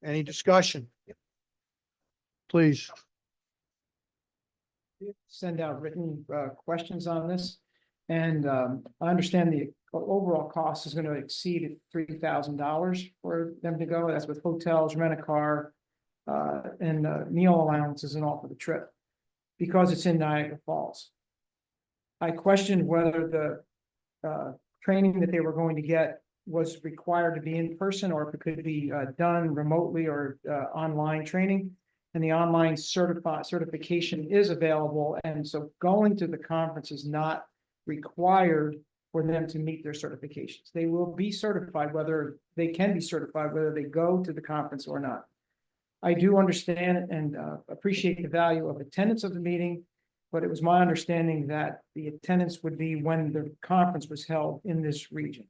Any discussion? Please. Send out written questions on this. And I understand the overall cost is going to exceed $3,000 for them to go. That's with hotels, rent a car, and meal allowances and all for the trip, because it's in Niagara Falls. I questioned whether the training that they were going to get was required to be in person, or if it could be done remotely or online training. And the online certification is available, and so going to the conference is not required for them to meet their certifications. They will be certified, whether they can be certified, whether they go to the conference or not. I do understand and appreciate the value of attendance of the meeting, but it was my understanding that the attendance would be when the conference was held in this region.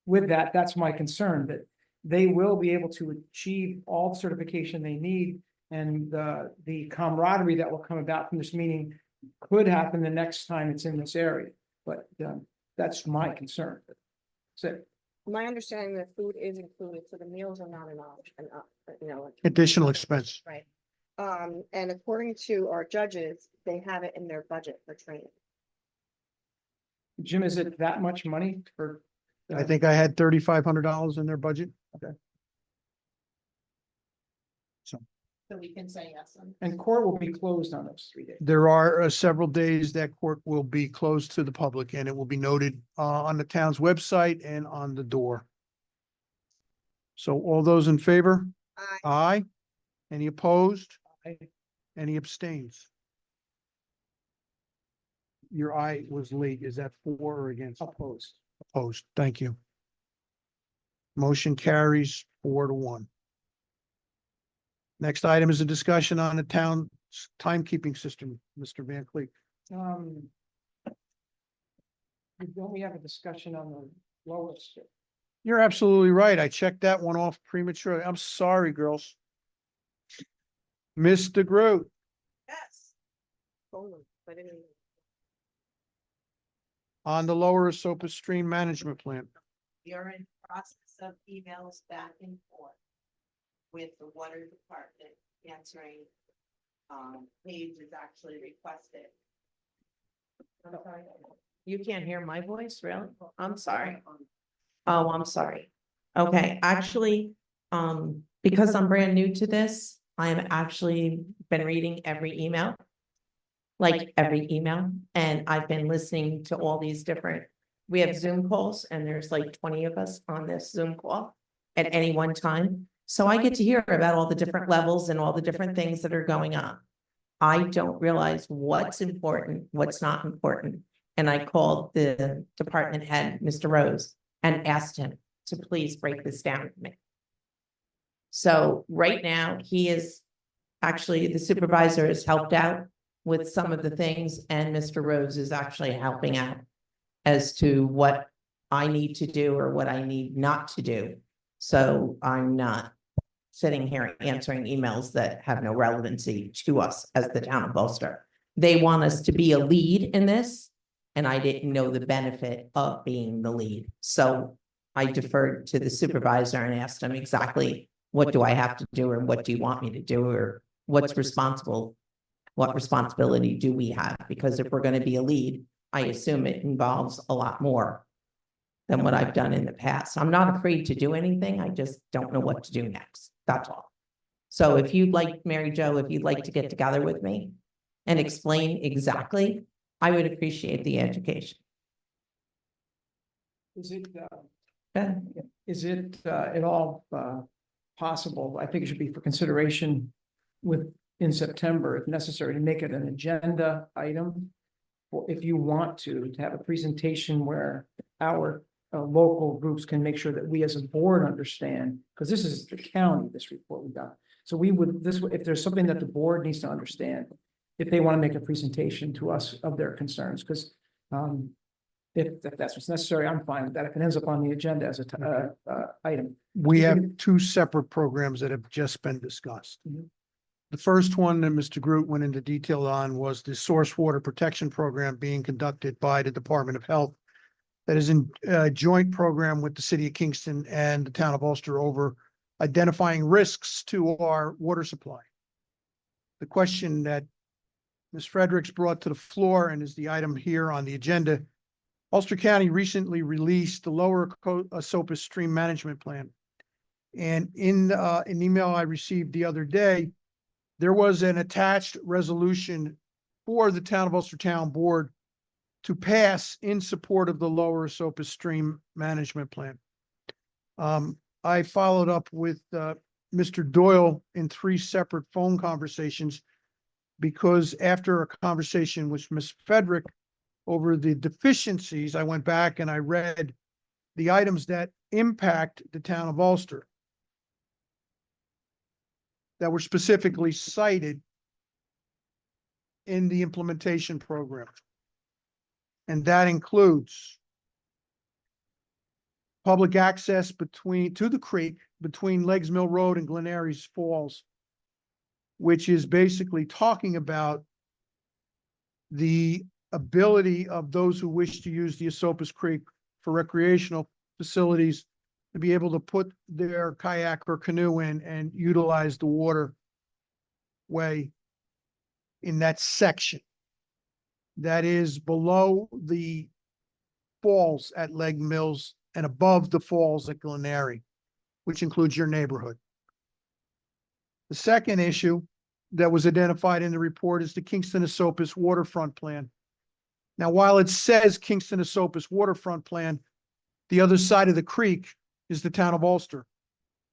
With that, that's my concern, that they will be able to achieve all the certification they need, and the camaraderie that will come about from this meeting could happen the next time it's in this area. But that's my concern. So, My understanding that food is included, so the meals are not an option, Additional expense. right? And according to our judges, they have it in their budget for training. Jim, is it that much money for? I think I had $3,500 in their budget. So we can say yes. And court will be closed on those 3 days. There are several days that court will be closed to the public, and it will be noted on the town's website and on the door. So all those in favor? Aye. Any opposed? Aye. Any abstains? Your aye was late. Is that for or against? Opposed. Opposed. Thank you. Motion carries 4-1. Next item is a discussion on the town's timekeeping system, Mr. Van Cleek. Don't we have a discussion on the lowest? You're absolutely right. I checked that one off prematurely. I'm sorry, girls. Mr. Groot, Yes. on the Lower Esopus Stream Management Plan. We are in process of emails back and forth with the water department answering. Page is actually requested. You can't hear my voice, really? I'm sorry. Oh, I'm sorry. Okay, actually, because I'm brand new to this, I am actually been reading every email. Like every email, and I've been listening to all these different, we have Zoom calls, and there's like 20 of us on this Zoom call at any one time. So I get to hear about all the different levels and all the different things that are going on. I don't realize what's important, what's not important. And I called the department head, Mr. Rose, and asked him to please break this down for me. So right now, he is, actually, the supervisor has helped out with some of the things, and Mr. Rose is actually helping out as to what I need to do or what I need not to do. So I'm not sitting here answering emails that have no relevancy to us as the town of Ulster. They want us to be a lead in this, and I didn't know the benefit of being the lead. So I deferred to the supervisor and asked him exactly, what do I have to do, or what do you want me to do, or what's responsible? What responsibility do we have? Because if we're going to be a lead, I assume it involves a lot more than what I've done in the past. I'm not afraid to do anything. I just don't know what to do next. That's all. So if you'd like, Mary Jo, if you'd like to get together with me and explain exactly, I would appreciate the education. Is it, Okay. is it at all possible? I think it should be for consideration in September, if necessary, to make it an agenda item. Or if you want to have a presentation where our local groups can make sure that we as a board understand, because this is the county, this report we got. So we would, if there's something that the board needs to understand, if they want to make a presentation to us of their concerns, because if that's what's necessary, I'm fine with that. If it ends up on the agenda as a item. We have two separate programs that have just been discussed. Mhm. The first one that Mr. Groot went into detail on was the source water protection program being conducted by the Department of Health that is in a joint program with the city of Kingston and the town of Ulster over identifying risks to our water supply. The question that Ms. Fredericks brought to the floor and is the item here on the agenda. Ulster County recently released the Lower Esopus Stream Management Plan. And in an email I received the other day, there was an attached resolution for the town of Ulster Town Board to pass in support of the Lower Esopus Stream Management Plan. I followed up with Mr. Doyle in 3 separate phone conversations because after a conversation with Ms. Frederick over the deficiencies, I went back and I read the items that impact the town of Ulster that were specifically cited in the implementation program. And that includes public access to the creek between Leggs Mill Road and Glen Airies Falls, which is basically talking about the ability of those who wish to use the Esopus Creek for recreational facilities to be able to put their kayak or canoe in and utilize the waterway in that section that is below the falls at Legg Mills and above the falls at Glen Airy, which includes your neighborhood. The second issue that was identified in the report is the Kingston Esopus Waterfront Plan. Now, while it says Kingston Esopus Waterfront Plan, the other side of the creek is the town of Ulster.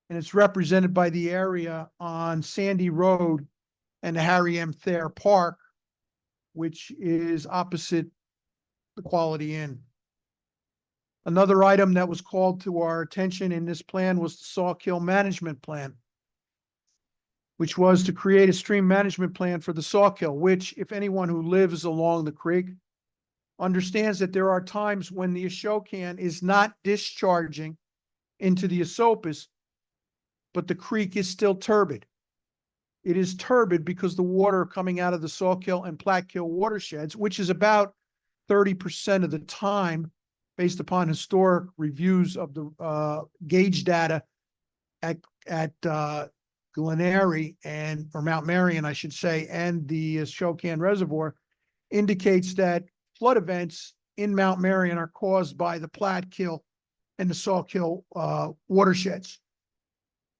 And it's represented by the area on Sandy Road and the Harry M. Thayer Park, which is opposite the Quality Inn. Another item that was called to our attention in this plan was the Sawkill Management Plan, which was to create a stream management plan for the Sawkill, which, if anyone who lives along the creek understands that there are times when the Ashokan is not discharging into the Esopus, but the creek is still turbid. It is turbid because the water coming out of the Sawkill and Platkill watersheds, which is about 30% of the time, based upon historic reviews of the gauge data at Glen Airy or Mount Marion, I should say, and the Ashokan Reservoir, indicates that flood events in Mount Marion are caused by the Platkill and the Sawkill watersheds.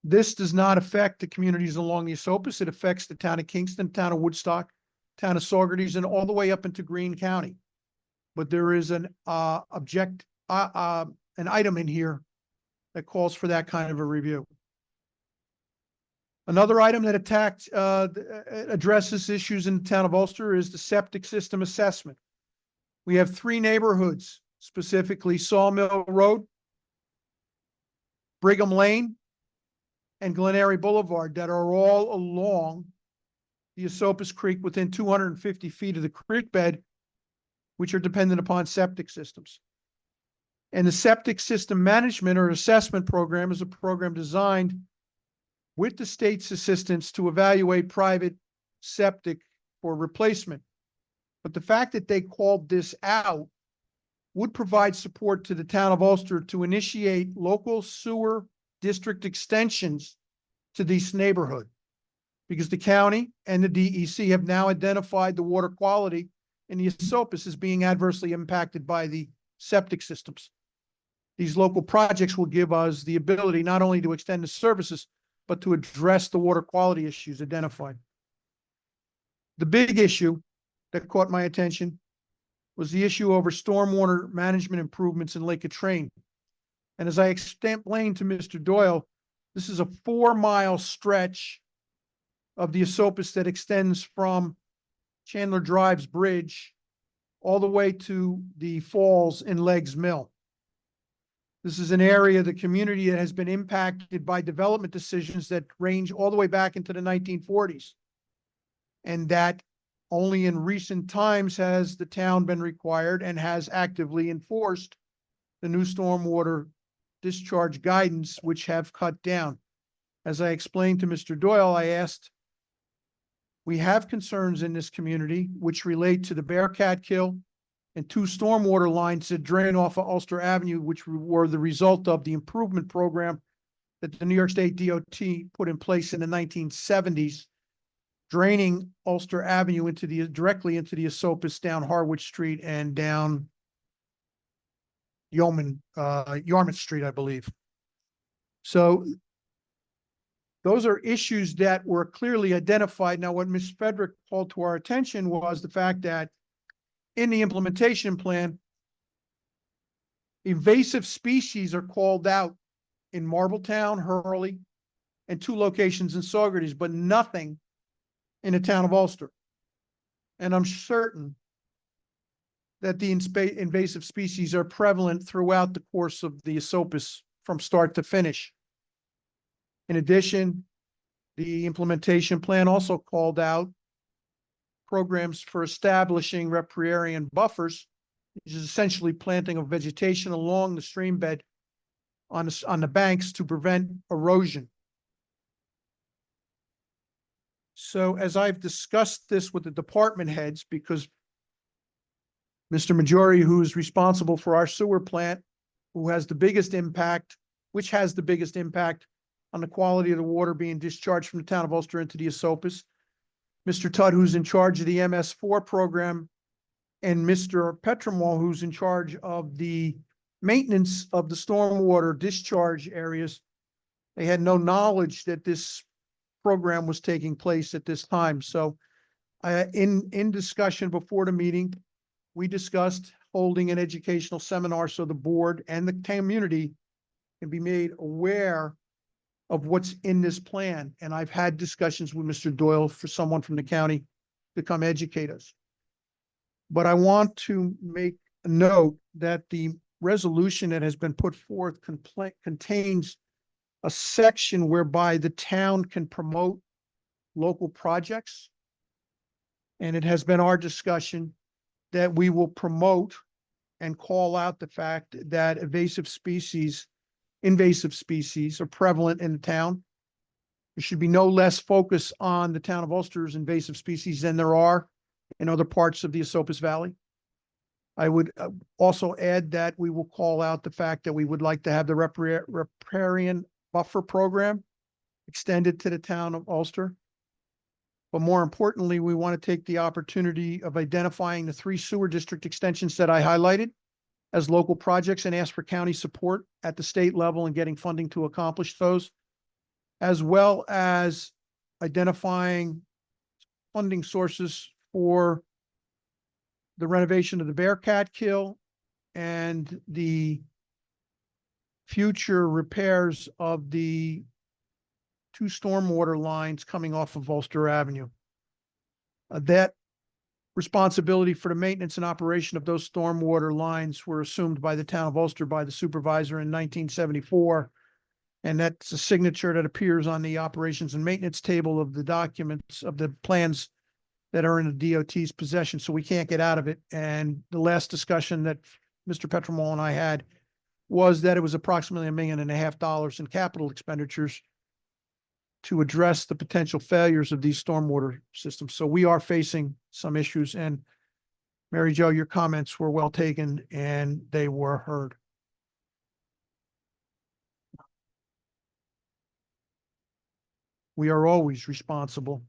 This does not affect the communities along the Esopus. It affects the town of Kingston, town of Woodstock, town of Saugerties, and all the way up into Greene County. But there is an item in here that calls for that kind of a review. Another item that addresses issues in the town of Ulster is the septic system assessment. We have 3 neighborhoods, specifically Sawmill Road, Brigham Lane, and Glen Airy Boulevard, that are all along the Esopus Creek within 250 feet of the creek bed, which are dependent upon septic systems. And the septic system management or assessment program is a program designed with the state's assistance to evaluate private septic for replacement. But the fact that they called this out would provide support to the town of Ulster to initiate local sewer district extensions to this neighborhood, because the county and the DEC have now identified the water quality in the Esopus as being adversely impacted by the septic systems. These local projects will give us the ability not only to extend the services, but to address the water quality issues identified. The big issue that caught my attention was the issue over stormwater management improvements in Lake Atrain. And as I explained to Mr. Doyle, this is a 4-mile stretch of the Esopus that extends from Chandler Drive's bridge all the way to the falls in Leggs Mill. This is an area of the community that has been impacted by development decisions that range all the way back into the 1940s. And that only in recent times has the town been required and has actively enforced the new stormwater discharge guidance, which have cut down. As I explained to Mr. Doyle, I asked, we have concerns in this community which relate to the Bearcat Kill and 2 stormwater lines that drain off of Ulster Avenue, which were the result of the improvement program that the New York State DOT put in place in the 1970s, draining Ulster Avenue directly into the Esopus, down Harwich Street and down Yarmouth Street, I believe. So those are issues that were clearly identified. Now, what Ms. Frederick called to our attention was the fact that in the implementation plan, invasive species are called out in Marbletown, Hurley, and 2 locations in Saugerties, but nothing in the town of Ulster. And I'm certain that the invasive species are prevalent throughout the course of the Esopus from start to finish. In addition, the implementation plan also called out programs for establishing riparian buffers, which is essentially planting of vegetation along the stream bed on the banks to prevent erosion. So as I've discussed this with the department heads, because Mr. Majori, who is responsible for our sewer plant, which has the biggest impact on the quality of the water being discharged from the town of Ulster into the Esopus, Mr. Tudd, who's in charge of the MS4 program, and Mr. Petromol, who's in charge of the maintenance of the stormwater discharge areas, they had no knowledge that this program was taking place at this time. So in discussion before the meeting, we discussed holding an educational seminar so the board and the community can be made aware of what's in this plan. And I've had discussions with Mr. Doyle for someone from the county to come educate us. But I want to make a note that the resolution that has been put forth contains a section whereby the town can promote local projects. And it has been our discussion that we will promote and call out the fact that invasive species are prevalent in the town. There should be no less focus on the town of Ulster's invasive species than there are in other parts of the Esopus Valley. I would also add that we will call out the fact that we would like to have the riparian buffer program extended to the town of Ulster. But more importantly, we want to take the opportunity of identifying the 3 sewer district extensions that I highlighted as local projects and ask for county support at the state level and getting funding to accomplish those, as well as identifying funding sources for the renovation of the Bearcat Kill and the future repairs of the 2 stormwater lines coming off of Ulster Avenue. That responsibility for the maintenance and operation of those stormwater lines were assumed by the town of Ulster by the supervisor in 1974. And that's a signature that appears on the operations and maintenance table of the documents of the plans that are in the DOT's possession. So we can't get out of it. And the last discussion that Mr. Petromol and I had was that it was approximately $1.5 million in capital expenditures to address the potential failures of these stormwater systems. So we are facing some issues, and Mary Jo, your comments were well taken and they were heard. We are always responsible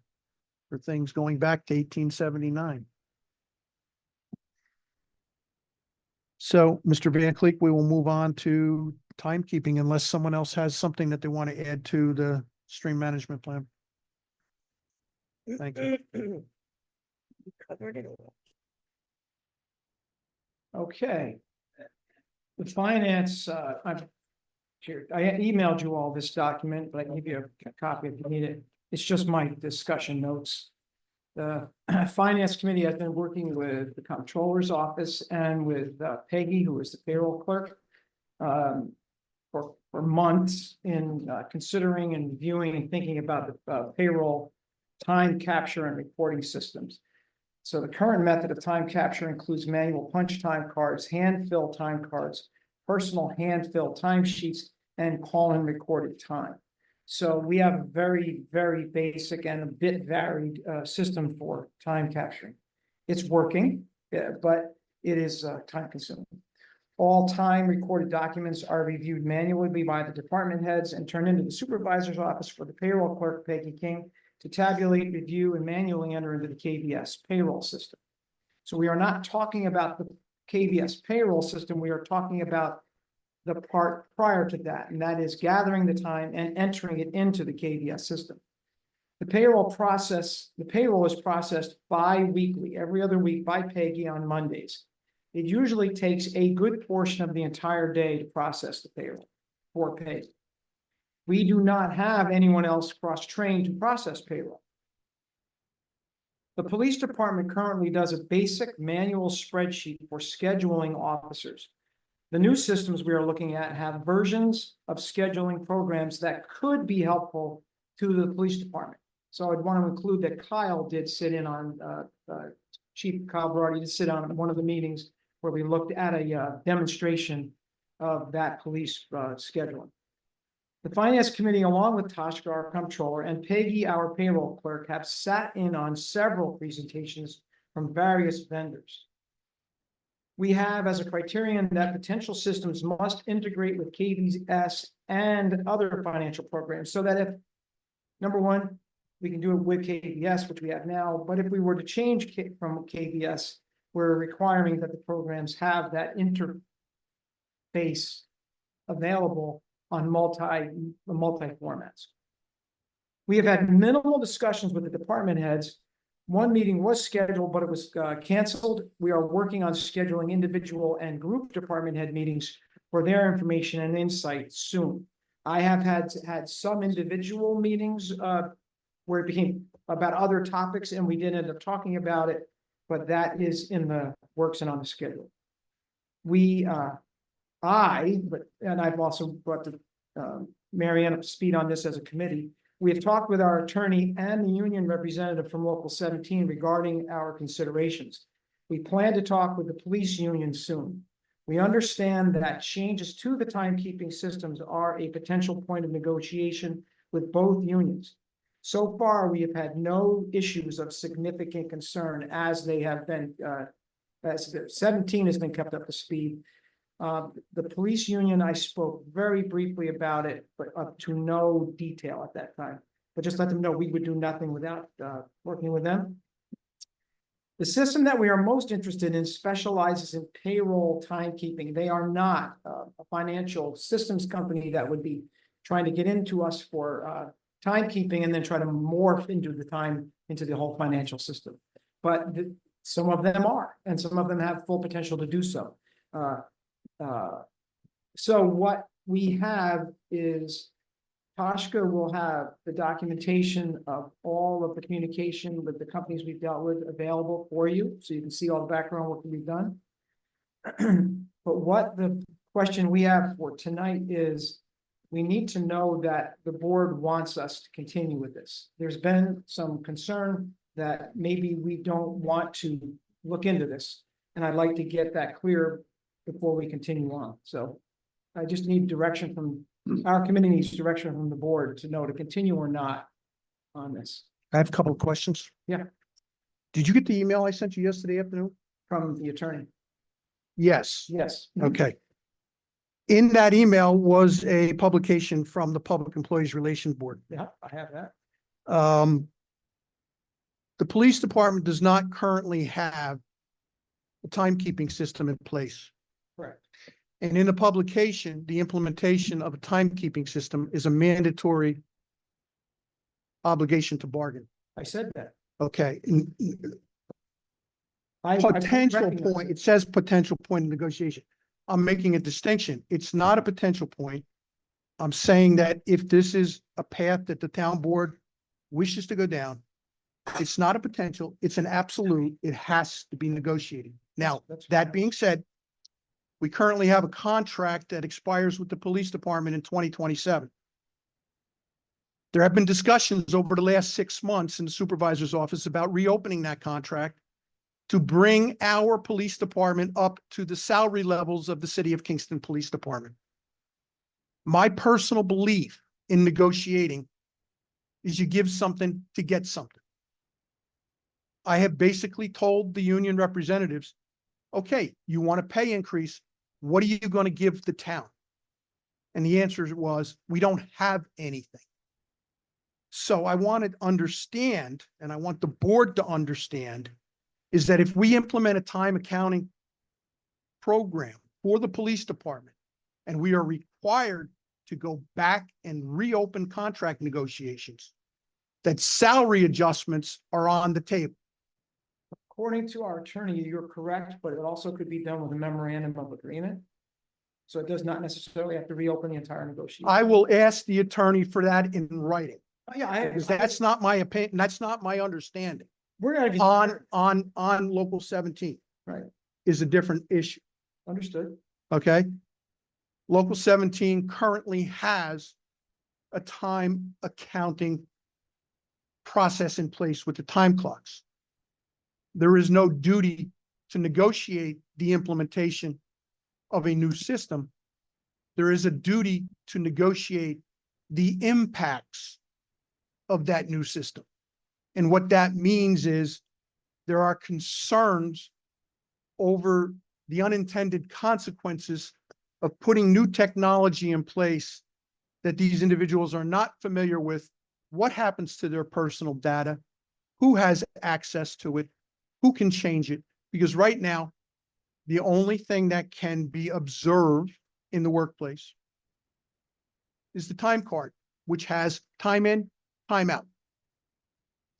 for things going back to 1879. So, Mr. Van Cleek, we will move on to timekeeping unless someone else has something that they want to add to the stream management plan. Thank you. You covered it all. Okay. The finance, I emailed you all this document, but I can give you a copy if you need it. It's just my discussion notes. The finance committee has been working with the comptroller's office and with Peggy, who is the payroll clerk, for months in considering and reviewing and thinking about the payroll time capture and reporting systems. So the current method of time capture includes manual punch time cards, hand fill time cards, personal hand fill time sheets, and call and recorded time. So we have a very, very basic and a bit varied system for time capturing. It's working, but it is time consuming. All time recorded documents are reviewed manually by the department heads and turned into the supervisor's office for the payroll clerk, Peggy King, to tabulate, review, and manually enter into the KVS payroll system. So we are not talking about the KVS payroll system, we are talking about the part prior to that, and that is gathering the time and entering it into the KVS system. The payroll is processed bi-weekly, every other week by Peggy on Mondays. It usually takes a good portion of the entire day to process the payroll for Peggy. We do not have anyone else cross-trained to process payroll. The police department currently does a basic manual spreadsheet for scheduling officers. The new systems we are looking at have versions of scheduling programs that could be helpful to the police department. So I'd want to include that Kyle did sit in on, Chief Kyle Berardi did sit on one of the meetings where we looked at a demonstration of that police scheduling. The Finance Committee, along with Toshka, our comptroller, and Peggy, our payroll clerk, have sat in on several presentations from various vendors. We have as a criterion that potential systems must integrate with KVS and other financial programs, so that if, number one, we can do it with KVS, which we have now, but if we were to change from KVS, we're requiring that the programs have that interface available on multi formats. We have had minimal discussions with the department heads. One meeting was scheduled, but it was canceled. We are working on scheduling individual and group department head meetings for their information and insight soon. I have had some individual meetings where it became about other topics and we did end up talking about it, but that is in the works and on the schedule. And I've also brought the Mary Ann up to speed on this as a committee. We have talked with our attorney and the union representative from Local 17 regarding our considerations. We plan to talk with the police union soon. We understand that changes to the timekeeping systems are a potential point of negotiation with both unions. So far, we have had no issues of significant concern as they have been, as 17 has been kept up to speed. The police union, I spoke very briefly about it, but up to no detail at that time. But just let them know we would do nothing without working with them. The system that we are most interested in specializes in payroll timekeeping. They are not a financial systems company that would be trying to get into us for timekeeping and then try to morph into the whole financial system. But some of them are, and some of them have full potential to do so. So what we have is Toshka will have the documentation of all of the communication with the companies we've dealt with available for you, so you can see all the background work that we've done. But what the question we have for tonight is, we need to know that the board wants us to continue with this. There's been some concern that maybe we don't want to look into this, and I'd like to get that clear before we continue on. So I just need direction from, our committee needs direction from the board to know to continue or not on this. I have a couple of questions. Yeah. Did you get the email I sent you yesterday afternoon? From the attorney. Yes. Yes. Okay. In that email was a publication from the Public Employees Relations Board. Yeah, I have that. The police department does not currently have a timekeeping system in place. Correct. And in the publication, the implementation of a timekeeping system is a mandatory obligation to bargain. I said that. Okay. I Potential recognize point, it. it says potential point of negotiation. I'm making a distinction. It's not a potential point. I'm saying that if this is a path that the town board wishes to go down, it's not a potential, it's an absolute, it has to be negotiated. Now, That's that fine. being said, we currently have a contract that expires with the police department in 2027. There have been discussions over the last 6 months in the supervisor's office about reopening that contract to bring our police department up to the salary levels of the City of Kingston Police Department. My personal belief in negotiating is you give something to get something. I have basically told the union representatives, okay, you want a pay increase, what are you going to give the town? And the answer was, we don't have anything. So I want to understand, and I want the board to understand, is that if we implement a time accounting program for the police department, and we are required to go back and reopen contract negotiations, that salary adjustments are on the table. According to our attorney, you're correct, but it also could be done with a memorandum of agreement. So it does not necessarily have to reopen the entire negotiation. I will ask the attorney for that in writing, Yeah, because that's not my opinion, that's not my understanding. we're gonna be. On local 17 Right, is a different issue, understood. okay? Local 17 currently has a time accounting process in place with the time clocks. There is no duty to negotiate the implementation of a new system. There is a duty to negotiate the impacts of that new system. And what that means is there are concerns over the unintended consequences of putting new technology in place that these individuals are not familiar with. What happens to their personal data? Who has access to it? Who can change it? Because right now, the only thing that can be observed in the workplace is the time card, which has time in, time out.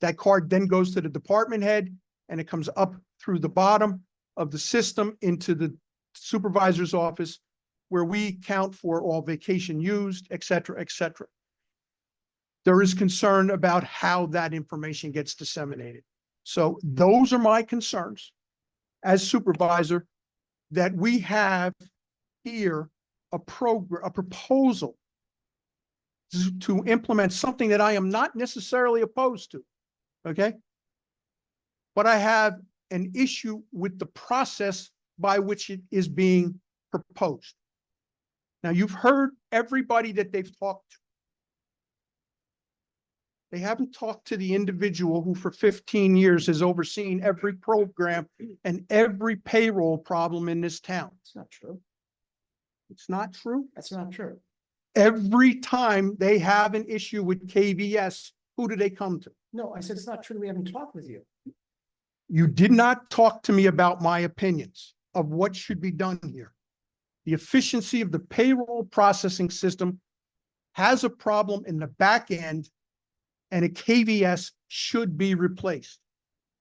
That card then goes to the department head and it comes up through the bottom of the system into the supervisor's office, where we count for all vacation used, et cetera, et cetera. There is concern about how that information gets disseminated. So those are my concerns as supervisor, that we have here a proposal to implement something that I am not necessarily opposed to, okay? But I have an issue with the process by which it is being proposed. Now, you've heard everybody that they've talked to. They haven't talked to the individual who for 15 years has overseen every program and every payroll problem in this town. It's not true. It's not true. That's not true. Every time they have an issue with KVS, who do they come to? No, I said it's not true. We haven't talked with you. You did not talk to me about my opinions of what should be done here. The efficiency of the payroll processing system has a problem in the back end, and a KVS should be replaced.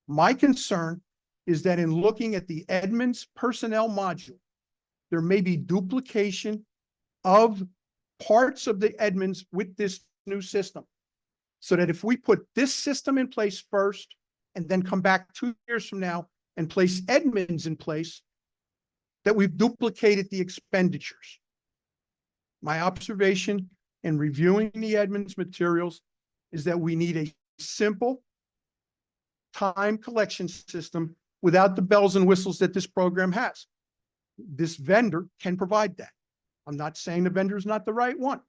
My concern is that in looking at the Edmunds personnel module, there may be duplication of parts of the Edmunds with this new system. So that if we put this system in place first and then come back 2 years from now and place Edmunds in place, that we've duplicated the expenditures. My observation in reviewing the Edmunds materials is that we need a simple time collection system without the bells and whistles that this program has. This vendor can provide that. I'm not saying the vendor is not the right one.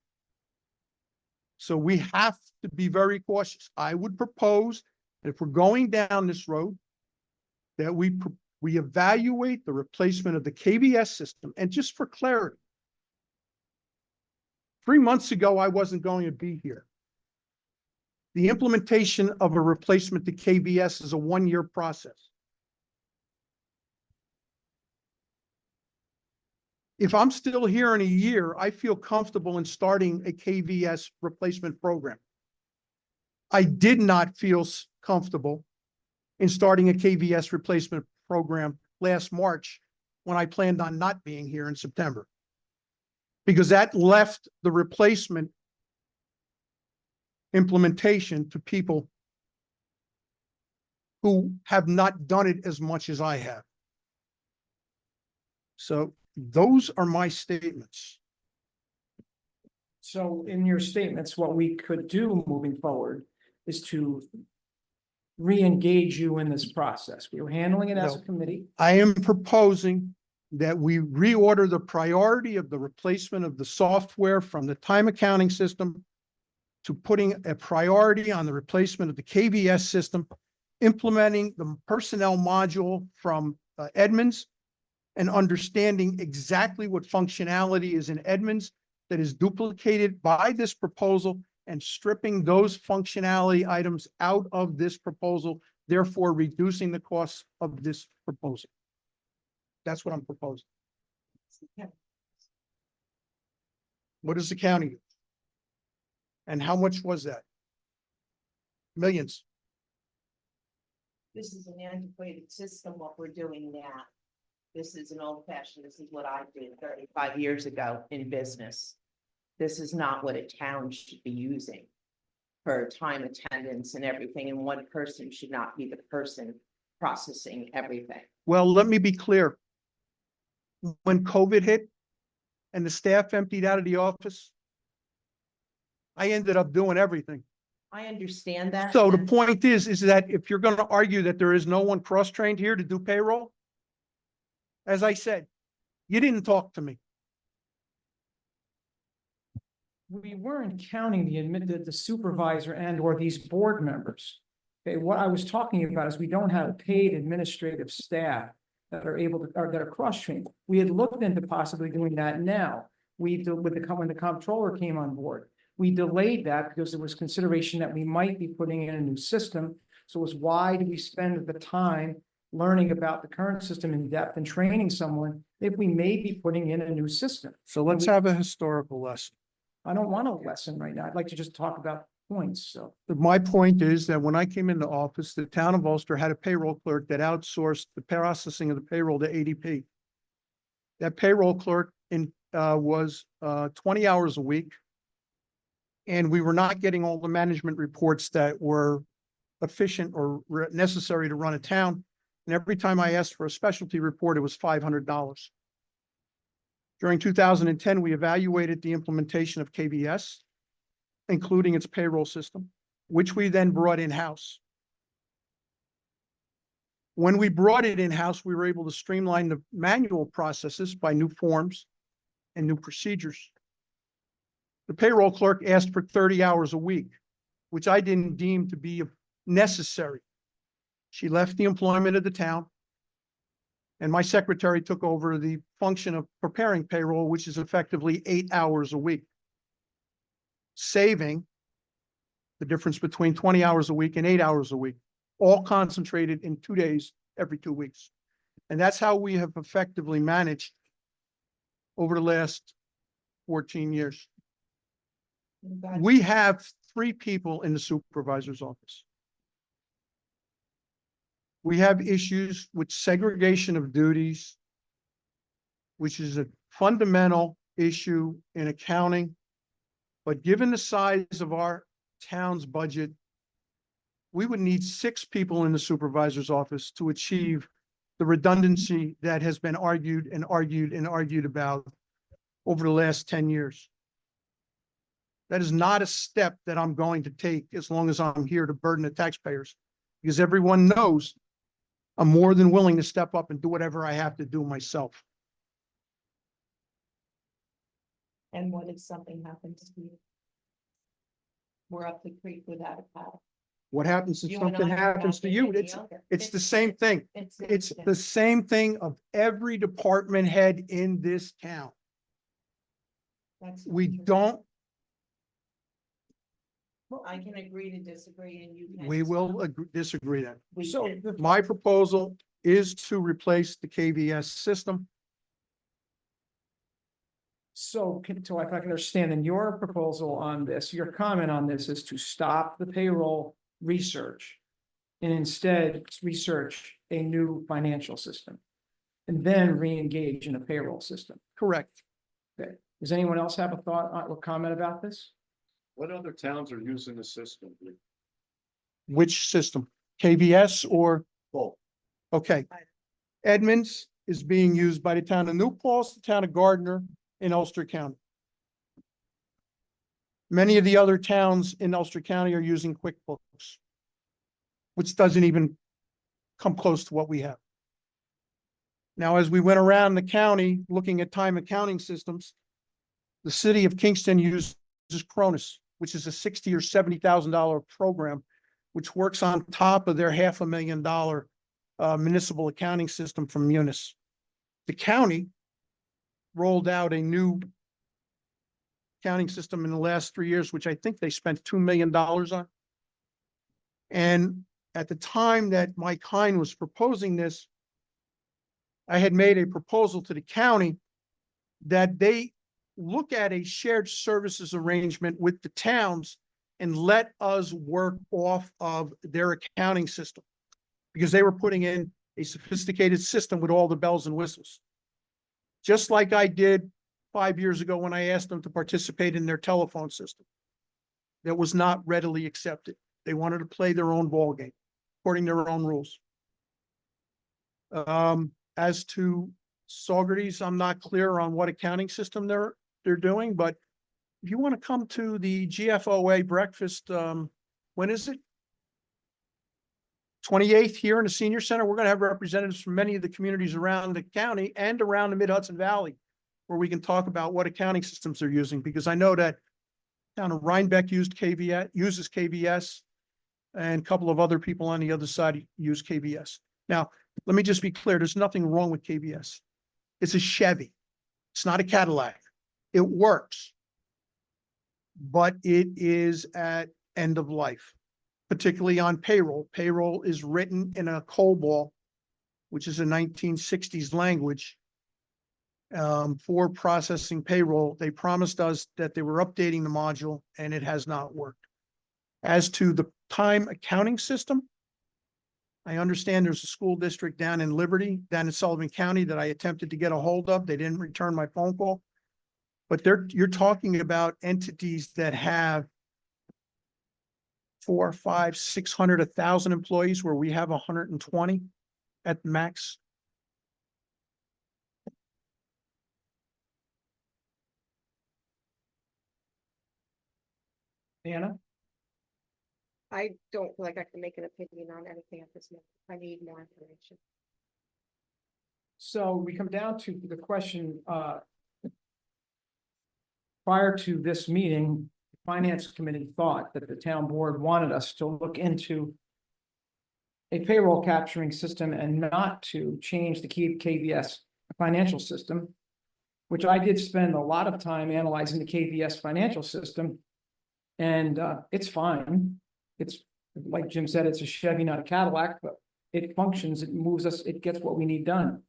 So we have to be very cautious. I would propose that if we're going down this road, that we evaluate the replacement of the KVS system. And just for clarity, 3 months ago, I wasn't going to be here. The implementation of a replacement to KVS is a 1-year process. If I'm still here in a year, I feel comfortable in starting a KVS replacement program. I did not feel comfortable in starting a KVS replacement program last March when I planned on not being here in September, because that left the replacement implementation to people who have not done it as much as I have. So those are my statements. So in your statements, what we could do moving forward is to re-engage you in this process. We were handling it as a No. committee. I am proposing that we reorder the priority of the replacement of the software from the time accounting system to putting a priority on the replacement of the KVS system, implementing the personnel module from Edmunds, and understanding exactly what functionality is in Edmonds that is duplicated by this proposal and stripping those functionality items out of this proposal, therefore reducing the costs of this proposal. That's what I'm proposing. What does the county do? And how much was that? Millions. This is an antiquated system, what we're doing now. This is an old fashioned, this is what I did 35 years ago in business. This is not what a town should be using for time attendance and everything, and one person should not be the person processing everything. Well, let me be clear. When COVID hit and the staff emptied out of the office, I ended up doing everything. I understand that. So the and point is that if you're gonna argue that there is no one cross-trained here to do payroll, as I said, you didn't talk to me. We weren't counting the supervisor and or these board members. Okay, what I was talking about is we don't have paid administrative staff that are able to, or that are cross-trained. We had looked into possibly doing that now. When the comptroller came on board, we delayed that because there was consideration that we might be putting in a new system. So it was, why do we spend the time learning about the current system in depth and training someone if we may be putting in a new system? So let's have a historical lesson. I don't want a lesson right now. I'd like to just talk about points, so. My point is that when I came into office, the town of Ulster had a payroll clerk that outsourced the processing of the payroll to ADP. That payroll clerk was 20 hours a week. And we were not getting all the management reports that were efficient or necessary to run a town. And every time I asked for a specialty report, it was $500. During 2010, we evaluated the implementation of KVS, including its payroll system, which we then brought in-house. When we brought it in-house, we were able to streamline the manual processes by new forms and new procedures. The payroll clerk asked for 30 hours a week, which I didn't deem to be necessary. She left the employment of the town, and my secretary took over the function of preparing payroll, which is effectively 8 hours a week, saving the difference between 20 hours a week and 8 hours a week, all concentrated in 2 days every 2 weeks. And that's how we have effectively managed over the last 14 years. We have 3 people in the supervisor's office. We have issues with segregation of duties, which is a fundamental issue in accounting. But given the size of our town's budget, we would need 6 people in the supervisor's office to achieve the redundancy that has been argued and argued and argued about over the last 10 years. That is not a step that I'm going to take as long as I'm here to burden the taxpayers, because everyone knows I'm more than willing to step up and do whatever I have to do myself. And what if something happens to you? We're up the creek without a paddle. What happens if You and something I are happens not to you? any It's younger. the same thing. It's the same thing of every department head in this town. That's We not true. don't, I can agree to disagree and you can. we will disagree then. We So can. the- My proposal is to replace the KVS system. So if I can understand, then your proposal on this, your comment on this is to stop the payroll research and instead research a new financial system and then re-engage in a payroll system. Correct. Does anyone else have a thought or comment about this? What other towns are using the system? Which system? KVS or, Both. okay. Edmonds is being used by the town of New Paltz, the town of Gardner in Ulster County. Many of the other towns in Ulster County are using QuickBooks, which doesn't even come close to what we have. Now, as we went around the county looking at time accounting systems, the city of Kingston uses Cronus, which is a $60,000 or $70,000 program, which works on top of their $500,000 municipal accounting system from Munis. The county rolled out a new accounting system in the last 3 years, which I think they spent $2 million on. And at the time that Mike Hine was proposing this, I had made a proposal to the county that they look at a shared services arrangement with the towns and let us work off of their accounting system. Because they were putting in a sophisticated system with all the bells and whistles. Just like I did 5 years ago when I asked them to participate in their telephone system. That was not readily accepted. They wanted to play their own ballgame, according to their own rules. As to Saugerties, I'm not clear on what accounting system they're doing, but if you want to come to the GFOA breakfast, when is it? 28th here in the senior center. We're going to have representatives from many of the communities around the county and around the Mid-Hudson Valley, where we can talk about what accounting systems they're using, because I know that town of Rhinebeck uses KVS, and a couple of other people on the other side use KVS. Now, let me just be clear. There's nothing wrong with KVS. It's a Chevy. It's not a Cadillac. It works, but it is at end of life, particularly on payroll. Payroll is written in a COBOL, which is a 1960s language. For processing payroll, they promised us that they were updating the module, and it has not worked. As to the time accounting system, I understand there's a school district down in Liberty, down in Sullivan County, that I attempted to get a hold of. They didn't return my phone call. But you're talking about entities that have 400, 500, 600, 1,000 employees, where we have 120 at max. Anna? I don't feel like I can make an opinion on anything at this moment. I need more information. So we come down to the question, prior to this meeting, the Finance Committee thought that the town board wanted us to look into a payroll capturing system and not to change the key KVS financial system, which I did spend a lot of time analyzing the KVS financial system. And it's fine. It's like Jim said, it's a Chevy, not a Cadillac, but it functions, it moves us, it gets what we need done.